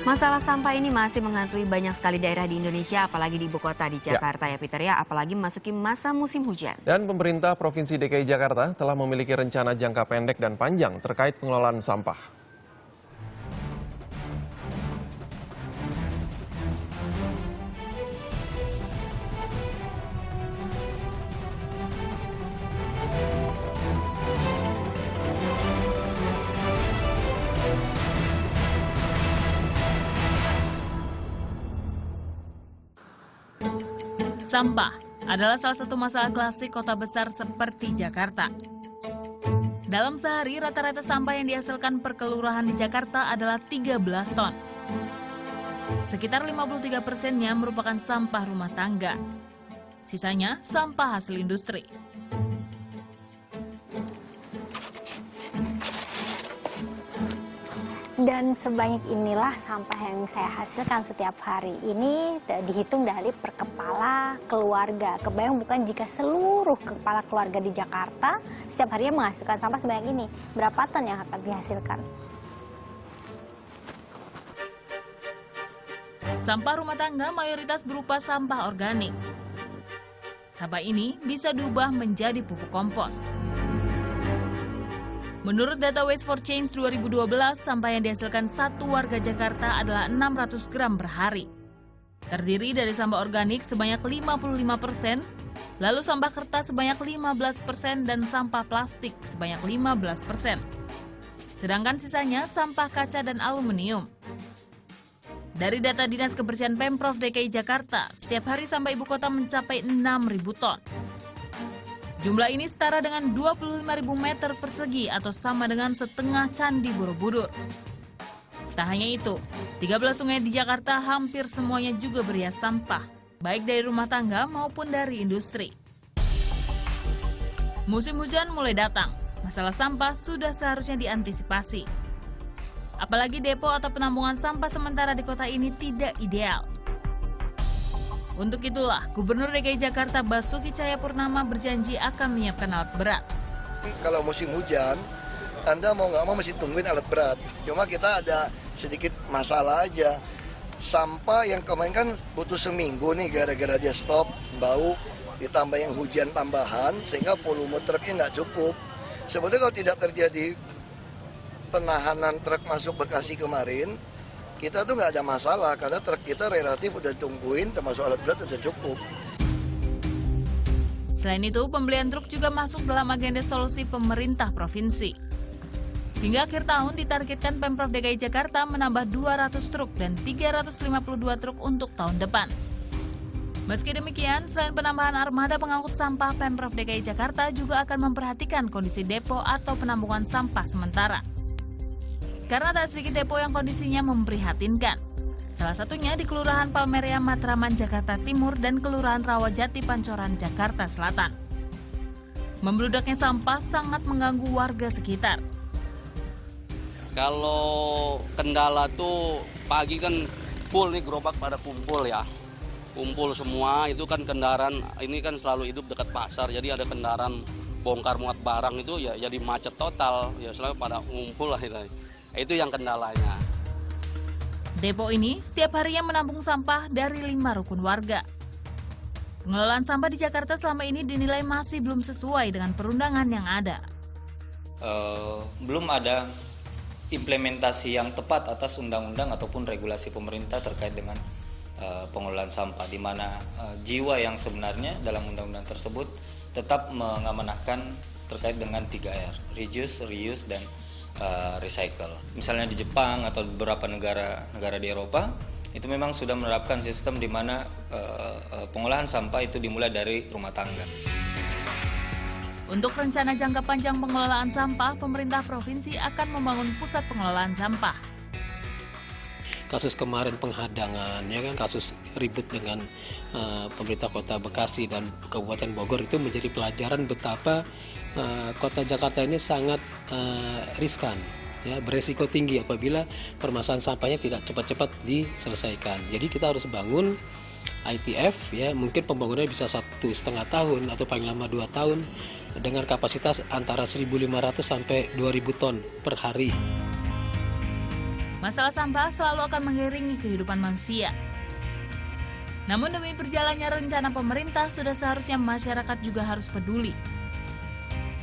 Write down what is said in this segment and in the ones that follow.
Masalah sampah ini masih menghantui banyak sekali daerah di Indonesia, apalagi di ibu kota di Jakarta ya Peter ya, apalagi memasuki masa musim hujan. Dan pemerintah Provinsi DKI Jakarta telah memiliki rencana jangka pendek dan panjang terkait pengelolaan sampah. Sampah adalah salah satu masalah klasik kota besar seperti Jakarta. Dalam sehari, rata-rata sampah yang dihasilkan per kelurahan di Jakarta adalah 13 ton. Sekitar 53%-nya merupakan sampah rumah tangga. Sisanya sampah hasil industri. Dan sebanyak inilah sampah yang saya hasilkan setiap hari. Ini dihitung dari per kepala keluarga. Kebayang bukan jika seluruh kepala keluarga di Jakarta setiap harinya menghasilkan sampah sebanyak ini. Berapa ton yang akan dihasilkan? Sampah rumah tangga mayoritas berupa sampah organik. Sampah ini bisa diubah menjadi pupuk kompos. Menurut data Waste for Change 2012, sampah yang dihasilkan satu warga Jakarta adalah 600 gram per hari. Terdiri dari sampah organik sebanyak 55%, lalu sampah kertas sebanyak 15% dan sampah plastik sebanyak 15%. Sedangkan sisanya sampah kaca dan aluminium. Dari data Dinas Kebersihan Pemprov DKI Jakarta, setiap hari sampah ibu kota mencapai 6.000 ton. Jumlah ini setara dengan 25.000 meter persegi atau sama dengan setengah Candi Borobudur. Tak hanya itu, 13 sungai di Jakarta hampir semuanya juga berhias sampah, baik dari rumah tangga maupun dari industri. Musim hujan mulai datang, masalah sampah sudah seharusnya diantisipasi. Apalagi depo atau penampungan sampah sementara di kota ini tidak ideal. Untuk itulah, Gubernur DKI Jakarta Basuki Cahayapurnama berjanji akan menyiapkan alat berat. Kalau musim hujan, Anda mau nggak mau mesti tungguin alat berat. Cuma kita ada sedikit masalah aja. Sampah yang kemarin kan butuh seminggu nih gara-gara dia stop, bau, ditambah yang hujan tambahan, sehingga volume truknya nggak cukup. Sebetulnya kalau tidak terjadi penahanan truk masuk Bekasi kemarin, kita tuh nggak ada masalah karena truk kita relatif udah tungguin, termasuk alat berat udah cukup. Selain itu, pembelian truk juga masuk dalam agenda solusi pemerintah provinsi. Hingga akhir tahun ditargetkan Pemprov DKI Jakarta menambah 200 truk dan 352 truk untuk tahun depan. Meski demikian, selain penambahan armada pengangkut sampah, Pemprov DKI Jakarta juga akan memperhatikan kondisi depo atau penampungan sampah sementara. Karena tak sedikit depo yang kondisinya memprihatinkan. Salah satunya di Kelurahan Palmeria, Matraman, Jakarta Timur dan Kelurahan Rawajati, Pancoran, Jakarta Selatan. Membludaknya sampah sangat mengganggu warga sekitar. Kalau kendala tuh pagi kan full nih gerobak pada kumpul ya. Kumpul semua, itu kan kendaraan, ini kan selalu hidup dekat pasar, jadi ada kendaraan bongkar muat barang itu ya jadi macet total, ya selalu pada ngumpul lah itu yang kendalanya. Depo ini setiap harinya menampung sampah dari 5 rukun warga. Pengelolaan sampah di Jakarta selama ini dinilai masih belum sesuai dengan perundangan yang ada. Belum ada implementasi yang tepat atas undang-undang ataupun regulasi pemerintah terkait dengan pengelolaan sampah, di mana jiwa yang sebenarnya dalam undang-undang tersebut tetap mengamanahkan terkait dengan 3R, reduce, reuse, dan recycle. Misalnya di Jepang atau beberapa negara di Eropa itu memang sudah menerapkan sistem di mana pengolahan sampah itu dimulai dari rumah tangga. Untuk rencana jangka panjang pengelolaan sampah, pemerintah provinsi akan membangun pusat pengelolaan sampah. Kasus kemarin penghadangan, ya kan, kasus ribut dengan pemerintah Kota Bekasi dan Kabupaten Bogor itu menjadi pelajaran betapa Kota Jakarta ini sangat riskan, ya, beresiko tinggi apabila permasalahan sampahnya tidak cepat-cepat diselesaikan. Jadi kita harus bangun ITF, ya, mungkin pembangunannya bisa 1,5 tahun atau paling lama 2 tahun dengan kapasitas antara 1.500 sampai 2.000 ton per hari. Masalah sampah selalu akan mengiringi kehidupan manusia. Namun demi berjalannya rencana pemerintah, sudah seharusnya masyarakat juga harus peduli.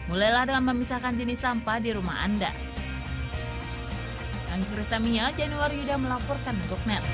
Mulailah dengan memisahkan jenis sampah di rumah Anda. Anggi Resamiya, Januari Yuda melaporkan untuk NET.